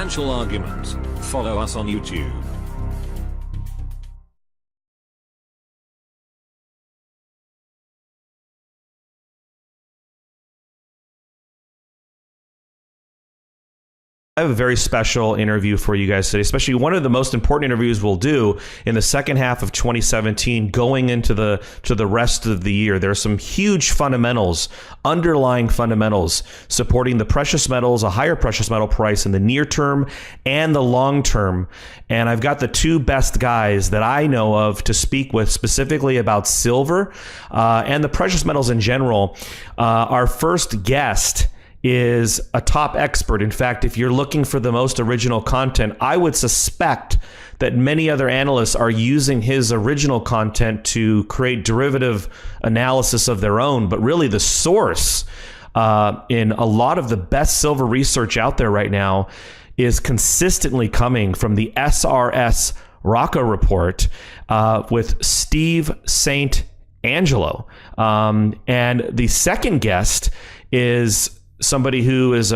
financial argument. Follow us on YouTube. I have a very special interview for you guys today, especially one of the most important interviews we'll do in the second half of 2017 going into the rest of the year. There are some huge fundamentals, underlying fundamentals supporting the precious metals, a higher precious metal price in the near term and the long term. And I've got the two best guys that I know of to speak with specifically about silver and the precious metals in general. Our first guest is a top expert. In fact, if you're looking for the most original content, I would suspect that many other analysts are using his original content to create derivative analysis of their own. But really the source in a lot of the best silver research out there right now is consistently coming from the SRS Rocca report with Steve St. Angelo. And the second guest is somebody who is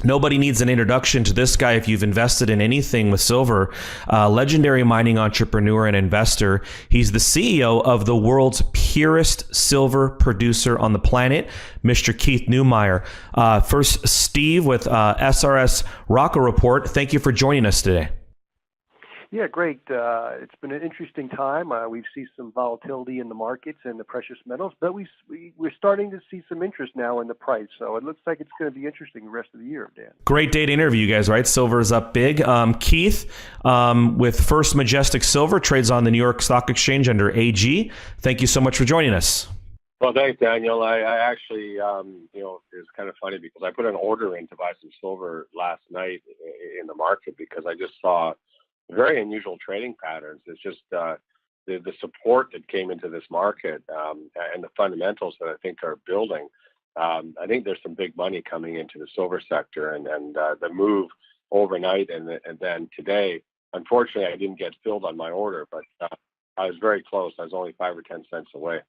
nobody needs an introduction to this guy if you've invested in anything with silver. Legendary mining entrepreneur and investor. He's the CEO of the world's purest silver producer on the planet, Mr. Keith NEUMEYER. First, Steve with SRS Rocca Report. Thank you for joining us today. Yeah, great. It's been an interesting time. We've seen some volatility in the markets and the precious metals, but we're starting to see some interest now in the price. So it looks like it's going to be interesting the rest of the year, Dan. Great day to interview you guys, right? Silver's up big. Keith, with First Majestic Silver, trades on the New York Stock Exchange under AG. Thank you so much for joining us. Well, thanks, Daniel. I actually, it's kind of funny because I put an order in to buy some silver last night in the market because I just saw very unusual trading patterns. It's just the support that came into this market and the fundamentals that I think are building. I think there's some big money coming into the silver sector, and the move overnight and then today. Unfortunately, I didn't get filled on my order, but I was very close. I was only 5 or 10 cents away.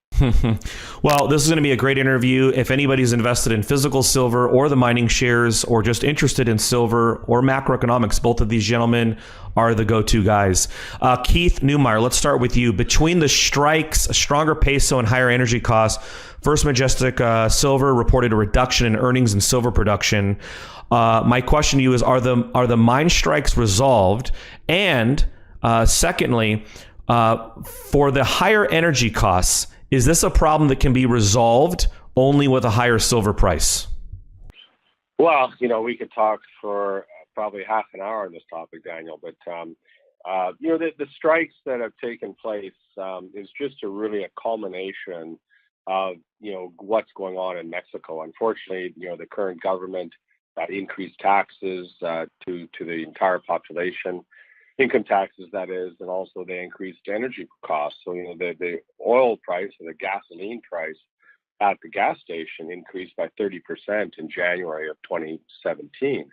Well, this is going to be a great interview. If anybody's invested in physical silver or the mining shares or just interested in silver or macroeconomics, both of these gentlemen are the go-to guys. Keith NEUMEYER, let's start with you. Between the strikes, a stronger peso, and higher energy costs, First Majestic Silver reported a reduction in earnings and silver production. My question to you is, are the mine strikes resolved? And secondly, for the higher energy costs, is this a problem that can be resolved only with a higher silver price? Well, we could talk for probably half an hour on this topic, Daniel, but the strikes that have taken place is just really a culmination of what's going on in Mexico. Unfortunately, the current government increased taxes to the entire population. Income taxes, that is, and also they increased energy costs. So, the oil price or the gasoline price at the gas station increased by 30% in January of 2017.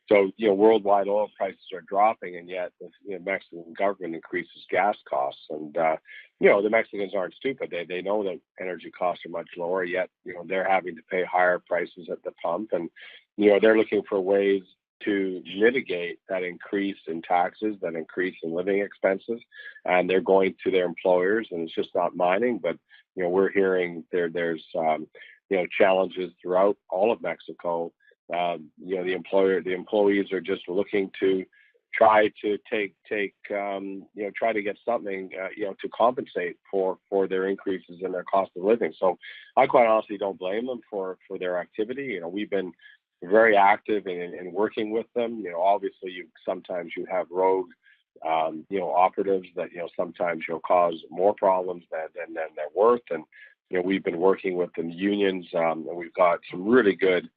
So, worldwide oil prices are dropping, and yet the Mexican government increases gas costs. And, the Mexicans aren't stupid. They know that energy costs are much lower, yet, they're having to pay higher prices at the pump. And, they're looking for ways to mitigate that increase in taxes, that increase in living expenses, and they're going to their employers. And it's just not mining, but we're hearing there's challenges throughout all of Mexico. The employees are just looking to try to try to get something to compensate for their increases in their cost of living. So I quite honestly don't blame them for their activity. We've been very active in working with them. Obviously sometimes you have rogue operatives that sometimes cause more problems than they're worth. And we've been working with the unions, and we've got some really good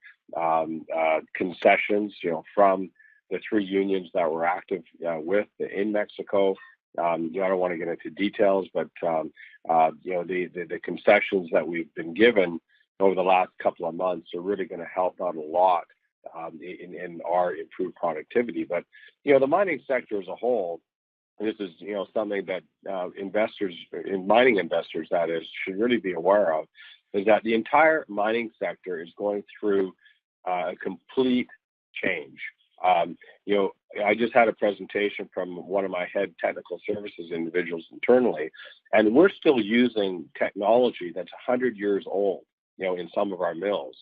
concessions from the 3 unions that we're active with in Mexico. I don't want to get into details, but the concessions that we've been given over the last couple of months are really going to help out a lot in our improved productivity. But the mining sector as a whole, this is something that mining investors that is should really be aware of, is that the entire mining sector is going through a complete change. You know, I just had a presentation from one of my head technical services individuals internally, and we're still using technology that's 100 years old, you know, in some of our mills.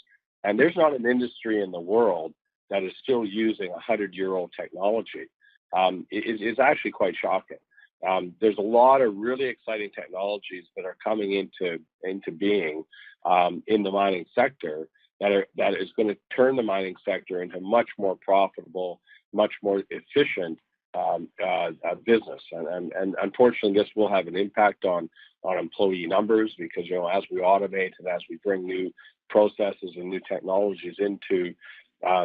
And there's not an industry in the world that is still using 100-year-old technology. It's actually quite shocking. There's a lot of really exciting technologies that are coming into being in the mining sector that is going to turn the mining sector into much more profitable, much more efficient business. And unfortunately, this will have an impact on employee numbers because, you know, as we automate and as we bring new processes and new technologies into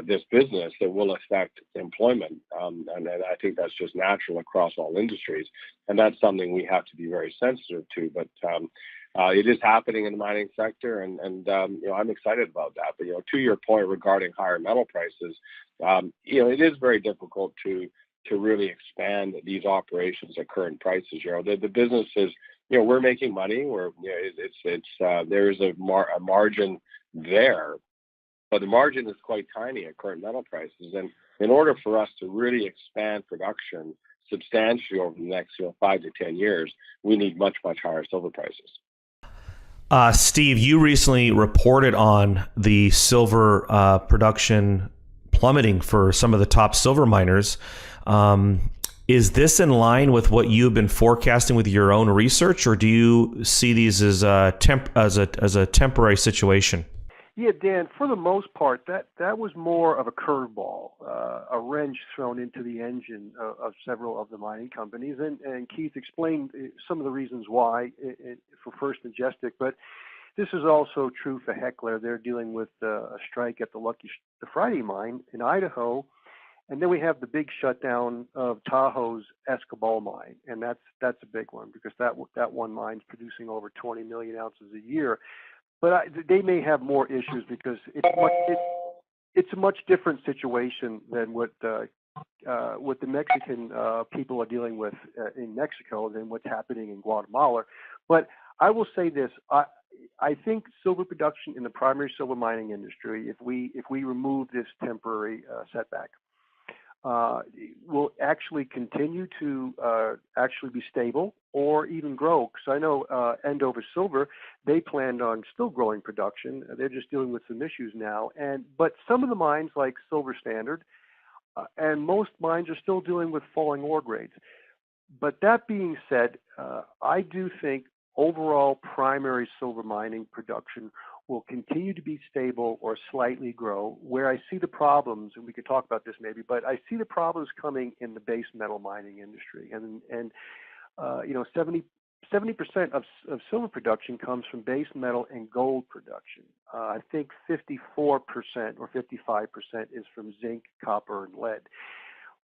this business, it will affect employment. And I think that's just natural across all industries. And that's something we have to be very sensitive to. But it is happening in the mining sector, and you know, I'm excited about that. But, you know, to your point regarding higher metal prices, you know, it is very difficult to really expand these operations at current prices. You know, the business is, you know, we're making money. We're, you know, there is a margin there, but the margin is quite tiny at current metal prices. And in order for us to really expand production substantially over the next, you know, 5 to 10 years, we need much higher silver prices. Steve, you recently reported on the silver production plummeting for some of the top silver miners. Is this in line with what you've been forecasting with your own research, or do you see these as a temporary situation? Yeah, Dan, for the most part, that was more of a curveball, a wrench thrown into the engine of several of the mining companies. And Keith explained some of the reasons why for First Majestic, but this is also true for Heckler. They're dealing with a strike at the Friday mine in Idaho. And then we have the big shutdown of Tahoe's Escobal mine, and that's a big one because that one mine's producing over 20 million ounces a year. But they may have more issues because it's a much different situation than what the Mexican people are dealing with in Mexico than what's happening in Guatemala. But I will say this: I think silver production in the primary silver mining industry, if we remove this temporary setback, will actually continue to actually be stable or even grow. Because I know Andover Silver, they planned on still growing production. They're just dealing with some issues now. But some of the mines like Silver Standard and most mines are still dealing with falling ore grades. But that being said, I do think overall primary silver mining production will continue to be stable or slightly grow. Where I see the problems, and we could talk about this maybe, but I see the problems coming in the base metal mining industry. And you know, 70% of silver production comes from base metal and gold production. I think 54% or 55% is from zinc, copper, and lead.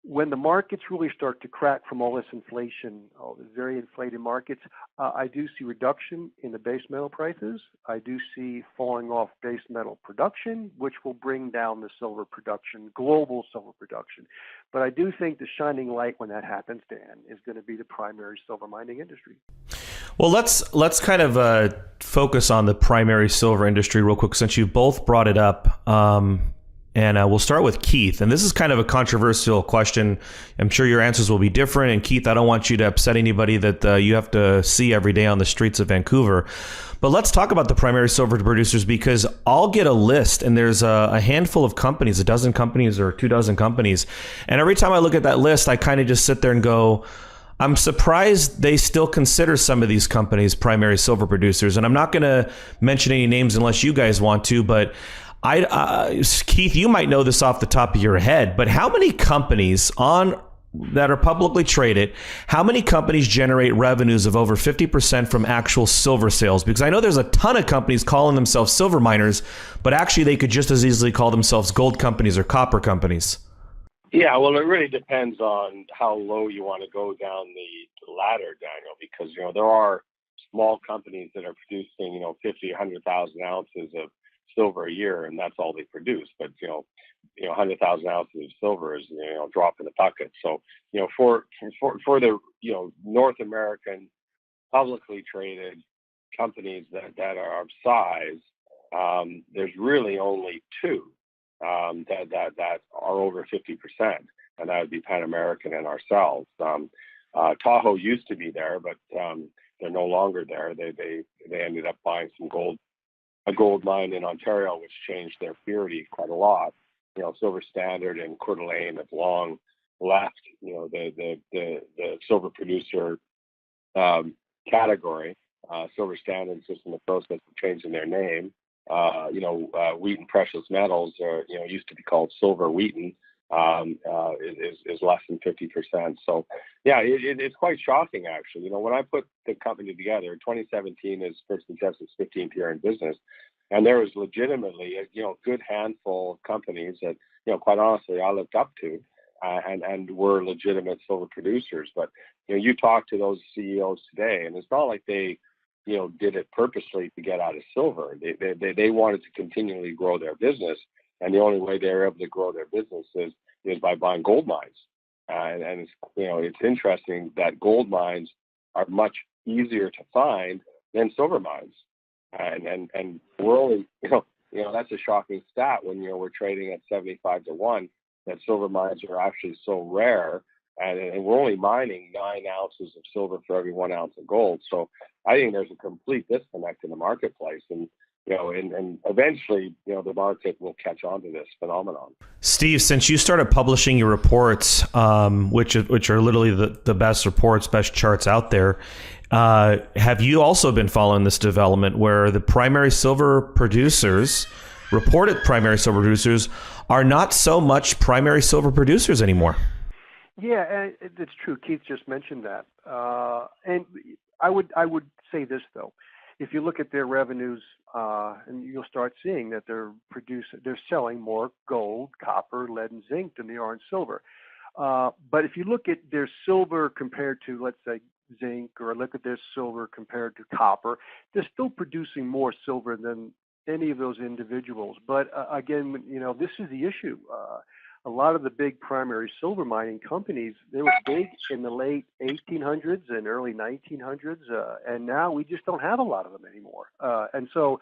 When the markets really start to crack from all this inflation, all the very inflated markets, I do see reduction in the base metal prices. I do see falling off base metal production, which will bring down the silver production, global silver production. But I do think the shining light when that happens, Dan, is going to be the primary silver mining industry. Well, let's kind of focus on the primary silver industry real quick, since you both brought it up. And we'll start with Keith. And this is kind of a controversial question. I'm sure your answers will be different. And Keith, I don't want you to upset anybody that you have to see every day on the streets of Vancouver. But let's talk about the primary silver producers, because I'll get a list and there's a handful of companies, a dozen companies or 24 companies. And every time I look at that list, I kind of just sit there and go, I'm surprised they still consider some of these companies primary silver producers. And I'm not going to mention any names unless you guys want to, but Keith, you might know this off the top of your head, but how many companies that are publicly traded, how many companies generate revenues of over 50% from actual silver sales? Because I know there's a ton of companies calling themselves silver miners, but actually they could just as easily call themselves gold companies or copper companies. Yeah, well, it really depends on how low you want to go down the ladder, Daniel, because, you know, there are small companies that are producing, you know, 50, 100,000 ounces of silver a year, and that's all they produce. But you know, 100,000 ounces of silver is, you know, a drop in the bucket. So, you know, for the, you know, North American publicly traded companies that are of size, there's really only two that are over 50%, and that would be Pan American and ourselves. Tahoe used to be there, but they're no longer there. They ended up buying a gold mine in Ontario, which changed their purity quite a lot. Silver Standard and Coeur d'Alene have long left, the silver producer category. Silver Standard is just in the process of changing their name. Wheaton Precious Metals, used to be called Silver Wheaton, is less than 50%. So, yeah, it's quite shocking, actually. When I put the company together, 2017 is First and Justice's 15th year in business, and there was legitimately a good handful of companies that, quite honestly, I looked up to, and were legitimate silver producers. But you talk to those CEOs today, and it's not like they did it purposely to get out of silver. They wanted to continually grow their business, and the only way they're able to grow their business is by buying gold mines. And it's interesting that gold mines are much easier to find than silver mines, and we're only that's a shocking stat when we're trading at 75 to 1, that silver mines are actually so rare. And we're only mining 9 ounces of silver for every 1 ounce of gold. So I think there's a complete disconnect in the marketplace, and eventually, the market will catch on to this phenomenon. Steve, since you started publishing your reports, which are literally the best reports, best charts out there, have you also been following this development where the reported primary silver producers, are not so much primary silver producers anymore? Yeah, it's true. Keith just mentioned that, and I would say this though: if you look at their revenues, and you'll start seeing that they're selling more gold, copper, lead, and zinc than they are in silver. But if you look at their silver compared to, let's say, zinc, or look at their silver compared to copper, they're still producing more silver than any of those individuals. But again, this is the issue. A lot of the big primary silver mining companies, they were big in the late 1800s and early 1900s, and now we just don't have a lot of them anymore. And so,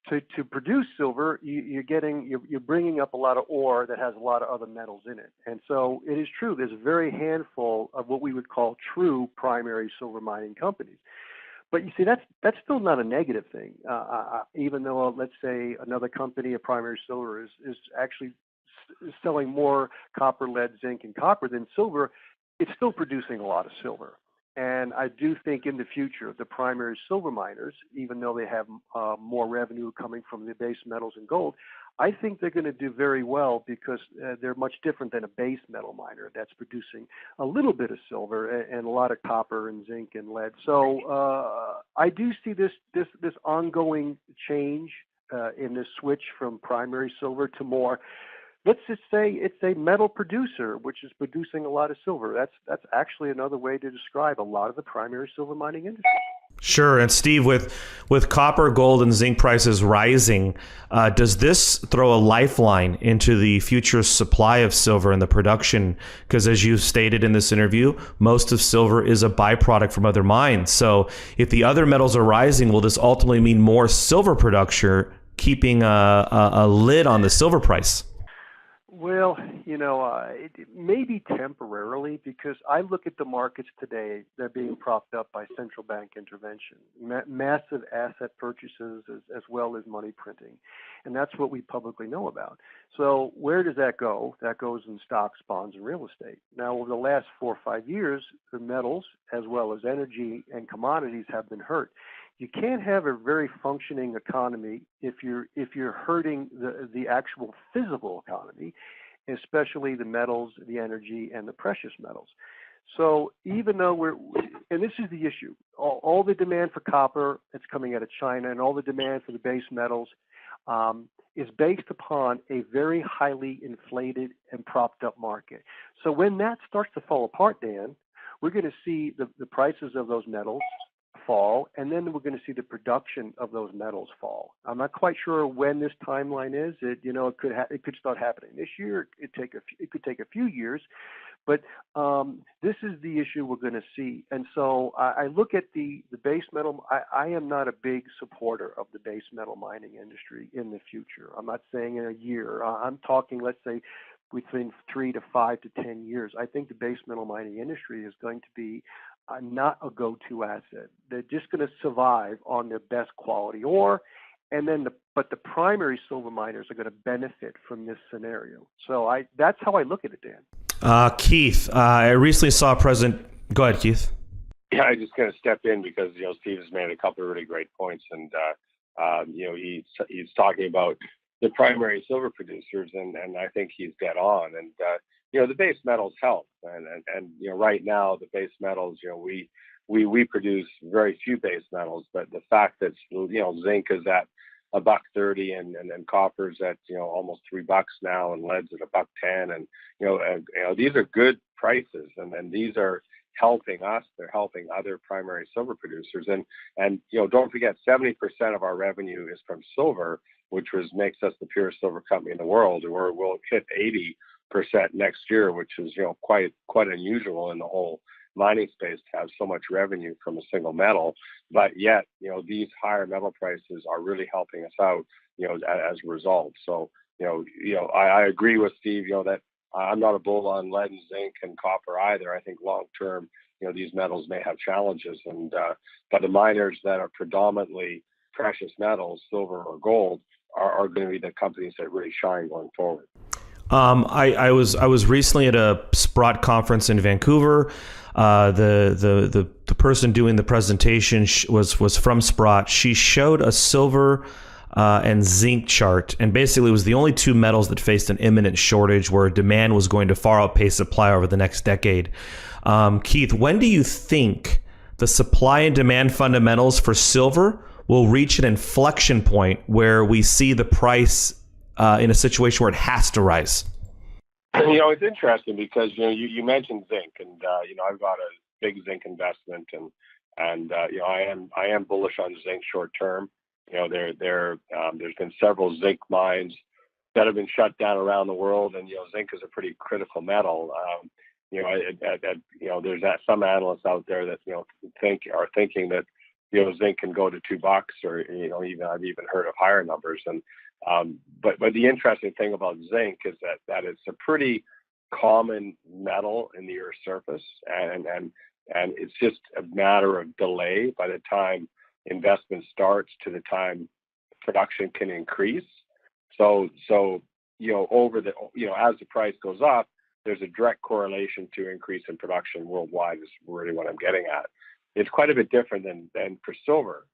to produce silver, you're bringing up a lot of ore that has a lot of other metals in it. And so it is true. There's a very handful of what we would call true primary silver mining companies. But you see, that's still not a negative thing. Even though, let's say, another company, a primary silver, is actually selling more copper, lead, zinc, and copper than silver, it's still producing a lot of silver. And I do think in the future, the primary silver miners, even though they have more revenue coming from the base metals and gold, I think they're going to do very well because they're much different than a base metal miner that's producing a little bit of silver and a lot of copper and zinc and lead. So I do see this ongoing change in this switch from primary silver to more. Let's just say it's a metal producer, which is producing a lot of silver. That's actually another way to describe a lot of the primary silver mining industry. Sure. And Steve, with copper, gold, and zinc prices rising, does this throw a lifeline into the future supply of silver and the production? Because as you stated in this interview, most of silver is a byproduct from other mines. So if the other metals are rising, will this ultimately mean more silver production, keeping a lid on the silver price? Well, it may be temporarily, because I look at the markets today, they're being propped up by central bank intervention, massive asset purchases as well as money printing. And that's what we publicly know about. So where does that go? That goes in stocks, bonds, and real estate. Now, over the last 4 or 5 years, the metals as well as energy and commodities have been hurt. You can't have a very functioning economy if you're hurting the actual physical economy, especially the metals, the energy, and the precious metals. So even though and this is the issue, all the demand for copper that's coming out of China and all the demand for the base metals is based upon a very highly inflated and propped up market. So when that starts to fall apart, Dan, we're going to see the prices of those metals fall, and then we're going to see the production of those metals fall. I'm not quite sure when this timeline is. It could start happening this year. It could take a few years, But this is the issue we're going to see. And so I look at the base metal. I am not a big supporter of the base metal mining industry in the future. I'm not saying in a year. I'm talking, let's say, within 3 to 5 to 10 years. I think the base metal mining industry is going to be not a go-to asset. They're just going to survive on their best quality ore. And then, but the primary silver miners are going to benefit from this scenario. So that's how I look at it, Dan. Keith, I recently saw President. Go ahead, Keith. Yeah, I'm just going to step in because Steve has made a couple of really great points, and he's talking about the primary silver producers, and I think he's dead on. And the base metals help, and right now the base metals, we produce very few base metals, but the fact that zinc is at $1.30 and copper's at almost $3 now, and lead's at $1.10, and these are good prices, and these are helping us. They're helping other primary silver producers, and don't forget 70% of our revenue is from silver, which makes us the purest silver company in the world. We'll hit 80% next year, which is quite unusual in the whole mining space to have so much revenue from a single metal. But yet these higher metal prices are really helping us out as a result. So I agree with Steve that I'm not a bull on lead and zinc and copper either. I think long term these metals may have challenges, and but the miners that are predominantly precious metals, silver or gold, are going to be the companies that really shine going forward. I was recently at a Sprott conference in Vancouver. The person doing the presentation was from Sprott. She showed a silver and zinc chart, and basically it was the only two metals that faced an imminent shortage where demand was going to far outpace supply over the next decade. Keith, when do you think the supply and demand fundamentals for silver will reach an inflection point where we see the price in a situation where it has to rise? It's interesting because you mentioned zinc, and I've got a big zinc investment, and I am bullish on zinc short term. There's been several zinc mines that have been shut down around the world, and zinc is a pretty critical metal. There's some analysts out there that are thinking that zinc can go to $2, or I've even heard of higher numbers. And but the interesting thing about zinc is that it's a pretty common metal in the Earth's surface, and it's just a matter of delay by the time investment starts to the time production can increase. So over the as the price goes up, there's a direct correlation to increase in production worldwide. Is really what I'm getting at. It's quite a bit different than for silver.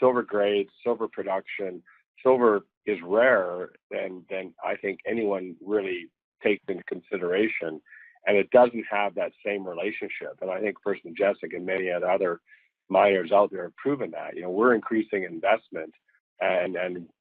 Silver grades, silver production, silver is rarer than I think anyone really takes into consideration, and it doesn't have that same relationship. And I think First Majestic and many other miners out there have proven that. We're increasing investment, and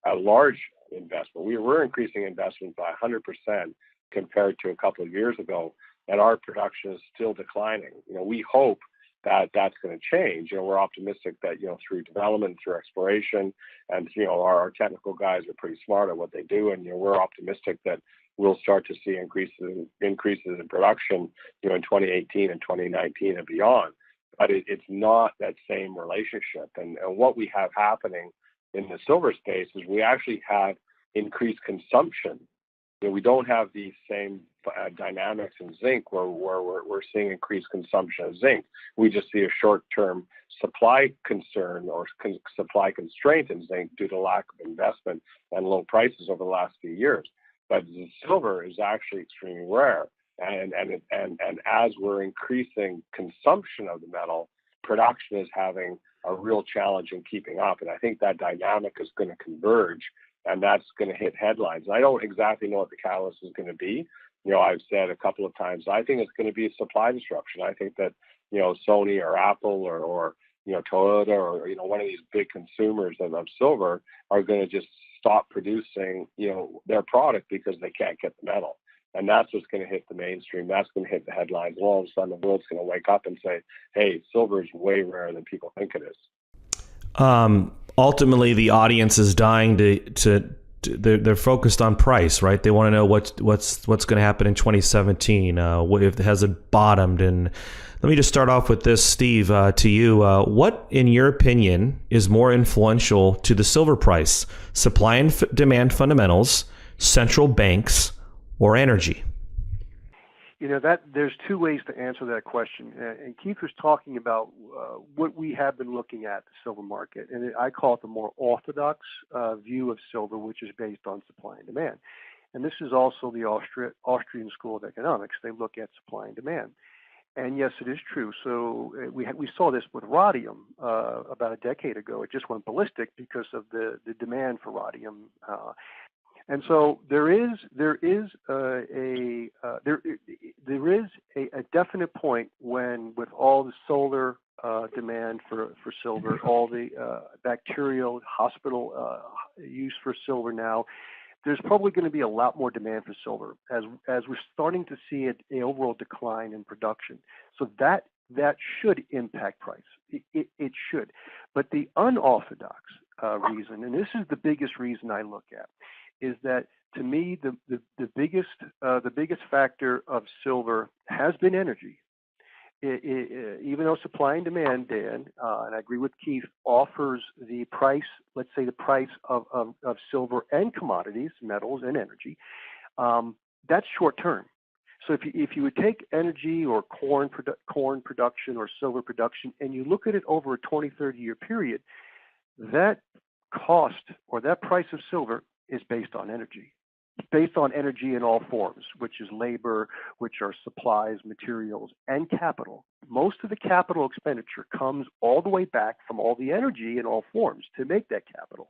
a large investment. We're increasing investment by 100% compared to a couple of years ago, and our production is still declining. We hope that that's going to change. We're optimistic that through development, through exploration, and our technical guys are pretty smart at what they do, and we're optimistic that we'll start to see increases in production in 2018 and 2019 and beyond. But it's not that same relationship. And what we have happening in the silver space is we actually have increased consumption. We don't have the same dynamics in zinc where we're seeing increased consumption of zinc. We just see a short-term supply concern or supply constraint in zinc due to lack of investment and low prices over the last few years. But the silver is actually extremely rare, and as we're increasing consumption of the metal, production is having a real challenge in keeping up. And I think that dynamic is going to converge, and that's going to hit headlines. I don't exactly know what the catalyst is going to be. I've said a couple of times, I think it's going to be supply disruption. I think that, Sony or Apple or Toyota or, one of these big consumers of silver are going to just stop producing, their product because they can't get the metal. And that's what's going to hit the mainstream. That's going to hit the headlines. And all of a sudden, the world's going to wake up and say, hey, silver is way rarer than people think it is. Ultimately, the audience is dying to they're focused on price, right? They want to know what's going to happen in 2017. If has it bottomed? And let me just start off with this, Steve, to you. What, in your opinion, is more influential to the silver price? Supply and demand fundamentals, central banks, or energy? That there's two ways to answer that question. And Keith was talking about what we have been looking at the silver market, and I call it the more orthodox view of silver, which is based on supply and demand. And this is also the Austrian School of Economics. They look at supply and demand. And yes, it is true. So we saw this with rhodium about a decade ago. It just went ballistic because of the demand for rhodium. And so there is a definite point when, with all the solar demand for silver, all the bacterial hospital use for silver now, there's probably going to be a lot more demand for silver as we're starting to see an overall decline in production. So that should impact price. It should. But the unorthodox reason, and this is the biggest reason I look at, is that, to me, the biggest factor of silver has been energy. Even though supply and demand, Dan, and I agree with Keith, offers the price, let's say the price of silver and commodities, metals and energy, that's short term. So if you would take energy or corn production or silver production and you look at it over a 20, 30-year period, that cost or that price of silver is based on energy. It's based on energy in all forms, which is labor, which are supplies, materials, and capital. Most of the capital expenditure comes all the way back from all the energy in all forms to make that capital.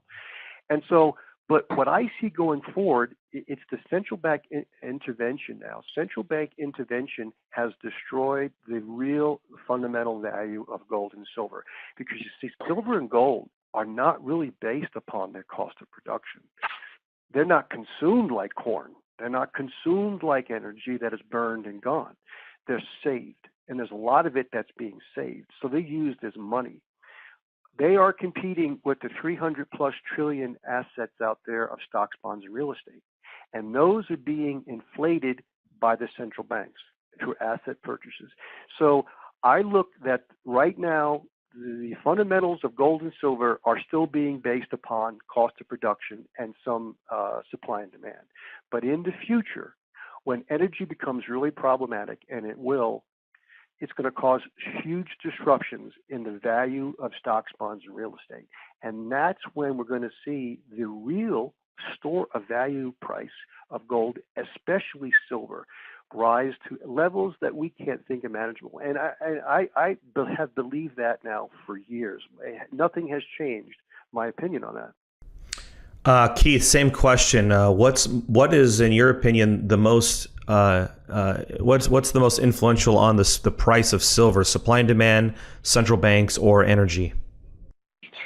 And so, but what I see going forward, it's the central bank intervention now. Central bank intervention has destroyed the real fundamental value of gold and silver, because you see, silver and gold are not really based upon their cost of production. They're not consumed like corn. They're not consumed like energy that is burned and gone. They're saved, and there's a lot of it that's being saved. So they're used as money. They are competing with the 300 plus trillion assets out there of stocks, bonds, and real estate. And those are being inflated by the central banks through asset purchases. So I look that right now, the fundamentals of gold and silver are still being based upon cost of production and some supply and demand. But in the future, when energy becomes really problematic, and it will, it's going to cause huge disruptions in the value of stocks, bonds, and real estate. And that's when we're going to see the real store of value price of gold, especially silver, rise to levels that we can't think are manageable. And I have believed that now for years. Nothing has changed my opinion on that. Keith, same question. What is, in your opinion, the most what's the most influential on the price of silver? Supply and demand, central banks, or energy?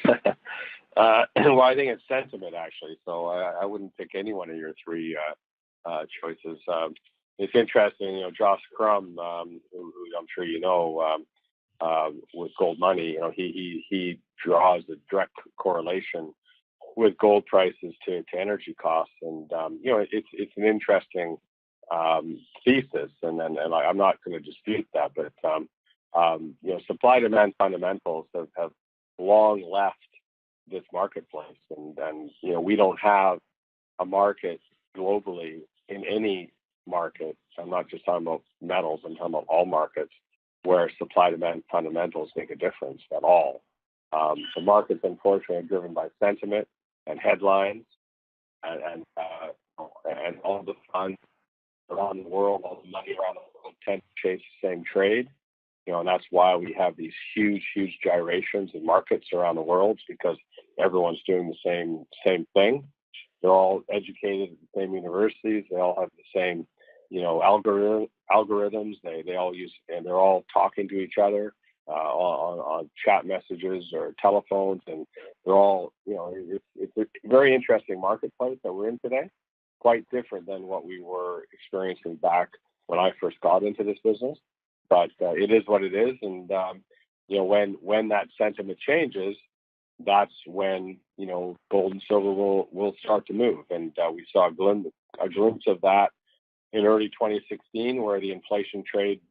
Well, I think it's sentiment, actually. So I wouldn't pick any one of your three choices. It's interesting, Josh Crum, who I'm sure you know, with Gold Money, he draws a direct correlation with gold prices to energy costs, and it's an interesting thesis, and I'm not going to dispute that, but supply demand fundamentals have long left this marketplace, and we don't have a market globally in any market. I'm not just talking about metals, I'm talking about all markets where supply demand fundamentals make a difference at all. The markets, unfortunately, are driven by sentiment and headlines, and all the funds around the world, all the money around the world tend to chase the same trade. And that's why we have these huge gyrations in markets around the world, because everyone's doing the same thing. They're all educated at the same universities. They all have the same, algorithms. They all use, and they're all talking to each other on chat messages or telephones, and they're all, it's a very interesting marketplace that we're in today. Quite different than what we were experiencing back when I first got into this business. But it is what it is, and when that sentiment changes, that's when, gold and silver will start to move. And we saw a glimpse of that in early 2016, where the inflation trade,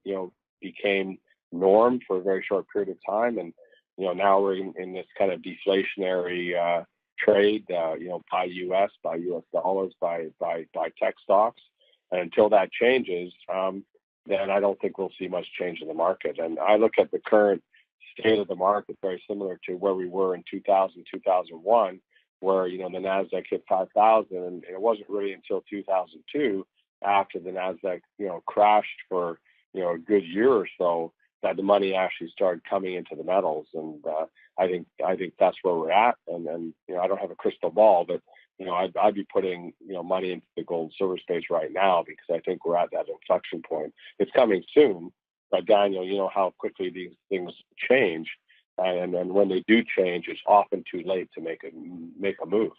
became norm for a very short period of time. And, now we're in this kind of deflationary trade, by US dollars, by tech stocks. And until that changes, then I don't think we'll see much change in the market. And I look at the current state of the market very similar to where we were in 2000, 2001, where, the NASDAQ hit 5,000. And it wasn't really until 2002, after the NASDAQ, crashed for, a good year or so, that the money actually started coming into the metals. And I think that's where we're at. And I don't have a crystal ball, but I'd be putting money into the gold and silver space right now, because I think we're at that inflection point. It's coming soon, but Daniel, you know how quickly these things change, and when they do change, it's often too late to make a move.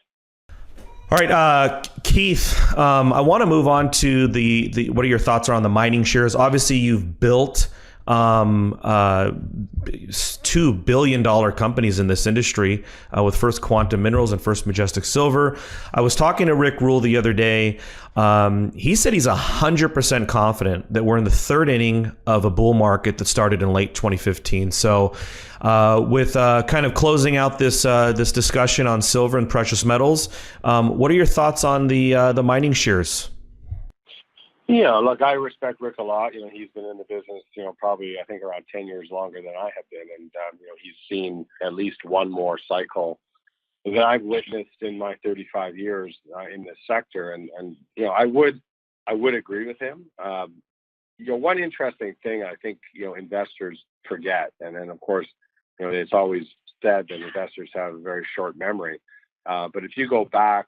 All right, Keith, I want to move on to the what are your thoughts around the mining shares? Obviously, you've built $2 billion companies in this industry, with First Quantum Minerals and First Majestic Silver. I was talking to Rick Rule the other day. He said he's 100% confident that we're in the third inning of a bull market that started in late 2015. So with kind of closing out this discussion on silver and precious metals, what are your thoughts on the mining shares? Yeah, look, I respect Rick a lot. He's been in the business, probably, I think, around 10 years longer than I have been. And, he's seen at least one more cycle that I've witnessed in my 35 years in this sector. And I would agree with him. One interesting thing I think, investors forget, and then, of course, it's always said that investors have a very short memory. But if you go back,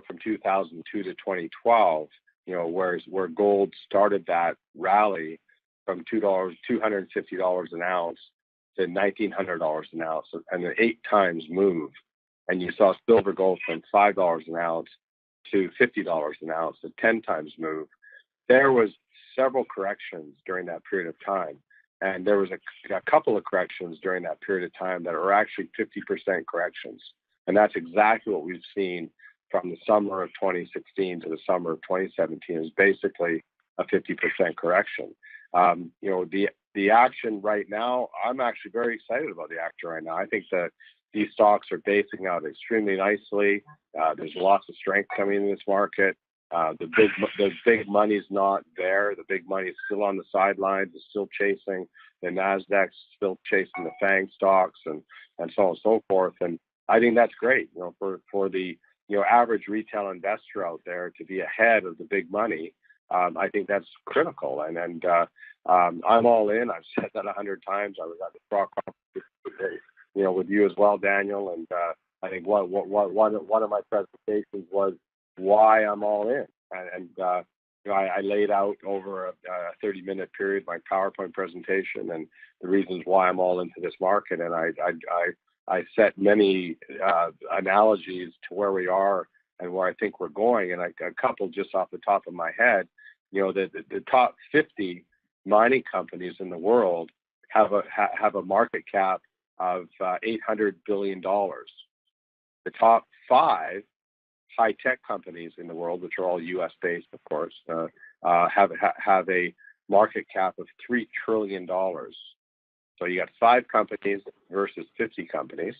from 2002 to 2012, where gold started that rally from $250 an ounce to $1,900 an ounce, and an 8 times move. And you saw silver go from $5 an ounce to $50 an ounce, a 10 times move. There was several corrections during that period of time. And there was a couple of corrections during that period of time that are actually 50% corrections. And that's exactly what we've seen from the summer of 2016 to the summer of 2017 is basically a 50% correction. The action right now, I'm actually very excited about the action right now. I think that these stocks are basing out extremely nicely. There's lots of strength coming in this market. The big money's not there. The big money is still on the sidelines. It's still chasing the NASDAQ, still chasing the FANG stocks, and so on and so forth. And I think that's great, for the average retail investor out there to be ahead of the big money. I think that's critical. And I'm all in. I've said that 100 times. I was at the Frog Conference, with you as well, Daniel. And I think one of my presentations was why I'm all in. And I laid out over a 30-minute period my PowerPoint presentation and the reasons why I'm all into this market. And I set many analogies to where we are and where I think we're going. And a couple just off the top of my head, the top 50 mining companies in the world have a market cap of $800 billion. The top 5 high-tech companies in the world, which are all U.S.-based, of course, have a market cap of $3 trillion. So you got 5 companies versus 50 companies.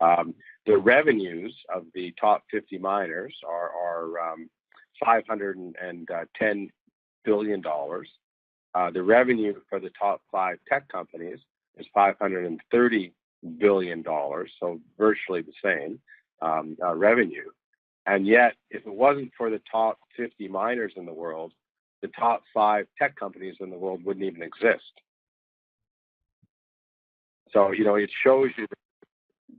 The revenues of the top 50 miners are $510 billion. The revenue for the top 5 tech companies is $530 billion, so virtually the same revenue. And yet, if it wasn't for the top 50 miners in the world, the top 5 tech companies in the world wouldn't even exist. So, it shows you that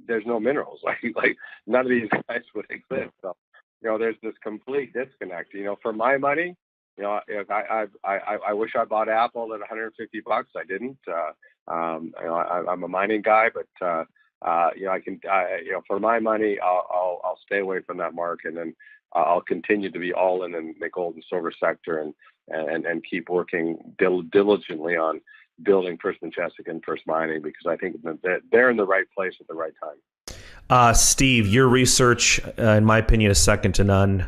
there's no minerals. Like none of these guys would exist. So, there's this complete disconnect. For my money, I wish I bought Apple at $150. I didn't. I'm a mining guy, but I can. For my money, I'll stay away from that market, and I'll continue to be all in the gold and silver sector, and keep working diligently on building First Majestic and First Mining, because I think that they're in the right place at the right time. Steve, your research, in my opinion, is second to none.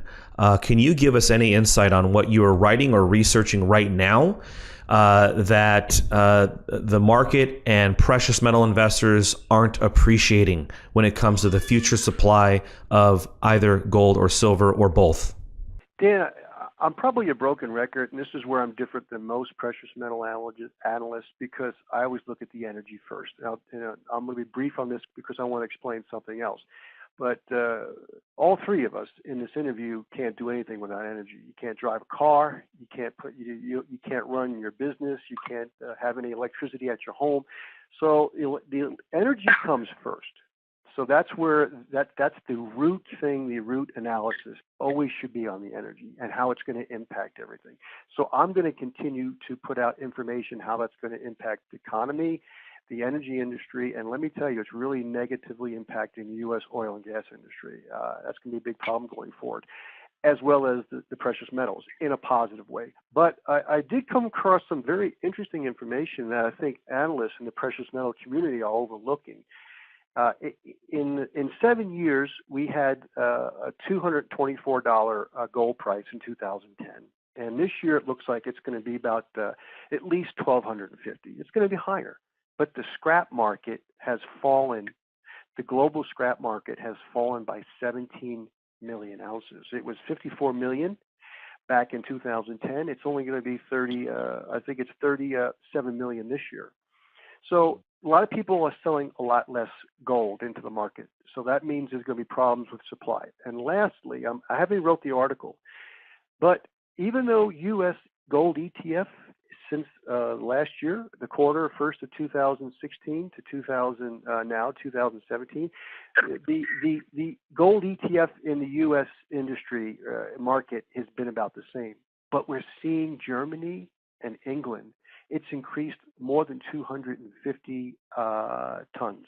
Can you give us any insight on what you are writing or researching right now that the market and precious metal investors aren't appreciating when it comes to the future supply of either gold or silver or both? Dan, I'm probably a broken record, and this is where I'm different than most precious metal analysts because I always look at the energy first. Now, I'm going to be brief on this because I want to explain something else. But all three of us in this interview can't do anything without energy. You can't drive a car. You can't run your business. You can't have any electricity at your home. So the energy comes first. So that's where that's the root thing. The root analysis always should be on the energy and how it's going to impact everything. So I'm going to continue to put out information how that's going to impact the economy, the energy industry, and let me tell you, it's really negatively impacting the U.S. oil and gas industry. That's going to be a big problem going forward, as well as the precious metals in a positive way. But I did come across some very interesting information that I think analysts in the precious metal community are overlooking. In 7 years, we had a $224 gold price in 2010. And this year, it looks like it's going to be about at least $1,250. It's going to be higher. But the scrap market has fallen. The global scrap market has fallen by 17 million ounces. It was 54 million back in 2010. It's only going to be 37 million this year. So a lot of people are selling a lot less gold into the market. So that means there's going to be problems with supply. And lastly, I haven't wrote the article, but even though U.S. gold ETF since last year, the quarter first of 2016 to 2017, the gold ETF in the U.S. industry market has been about the same. But we're seeing Germany and England. It's increased more than 250 tons.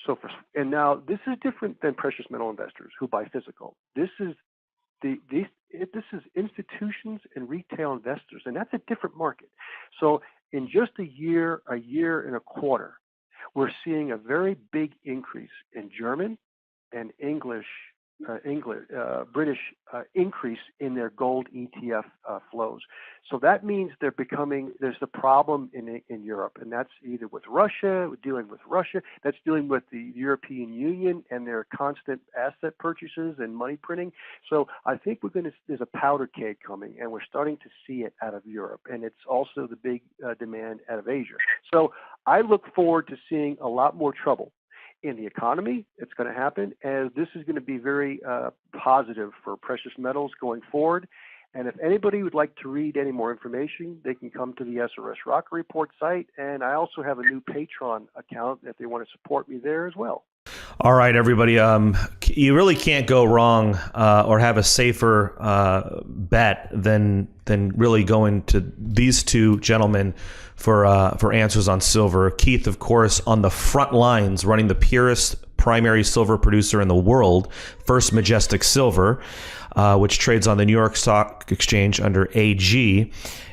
So and now this is different than precious metal investors who buy physical. This is this is institutions and retail investors, and that's a different market. So in just a year and a quarter, we're seeing a very big increase in German and British increase in their gold ETF flows. So that means there's a problem in Europe, and that's either with Russia, dealing with Russia, that's dealing with the European Union and their constant asset purchases and money printing. So I think there's a powder keg coming, and we're starting to see it out of Europe, and it's also the big demand out of Asia. So I look forward to seeing a lot more trouble in the economy. It's going to happen, and this is going to be very positive for precious metals going forward. And if anybody would like to read any more information, they can come to the SRS Rocker Report site. And I also have a new Patreon account if they want to support me there as well. All right, everybody. You really can't go wrong or have a safer bet than really going to these two gentlemen for answers on silver. Keith, of course, on the front lines, running the purest primary silver producer in the world, First Majestic Silver, which trades on the New York Stock Exchange under AG,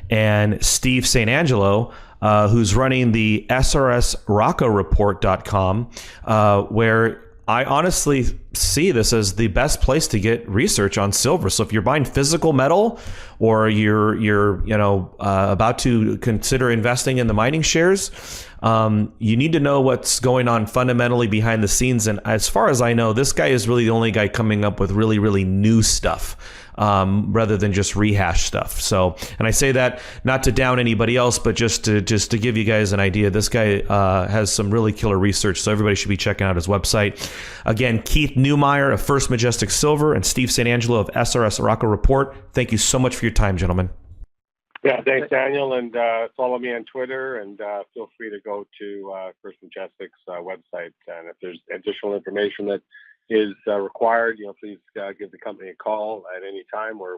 and Steve St. Angelo, who's running the SRSRoccoReport.com, where I honestly see this as the best place to get research on silver. So if you're buying physical metal, or you're about to consider investing in the mining shares, you need to know what's going on fundamentally behind the scenes. And as far as I know, this guy is really the only guy coming up with really, really new stuff, rather than just rehash stuff. So, and I say that not to down anybody else, but just to give you guys an idea. This guy has some really killer research, so everybody should be checking out his website. Again, Keith NEUMEYER of First Majestic Silver and Steve St. Angelo of SRS Rocco Report. Thank you so much for your time, gentlemen. Yeah, thanks, Daniel, and follow me on Twitter, and feel free to go to First Majestic's website. And if there's additional information that is required, please give the company a call at any time. We're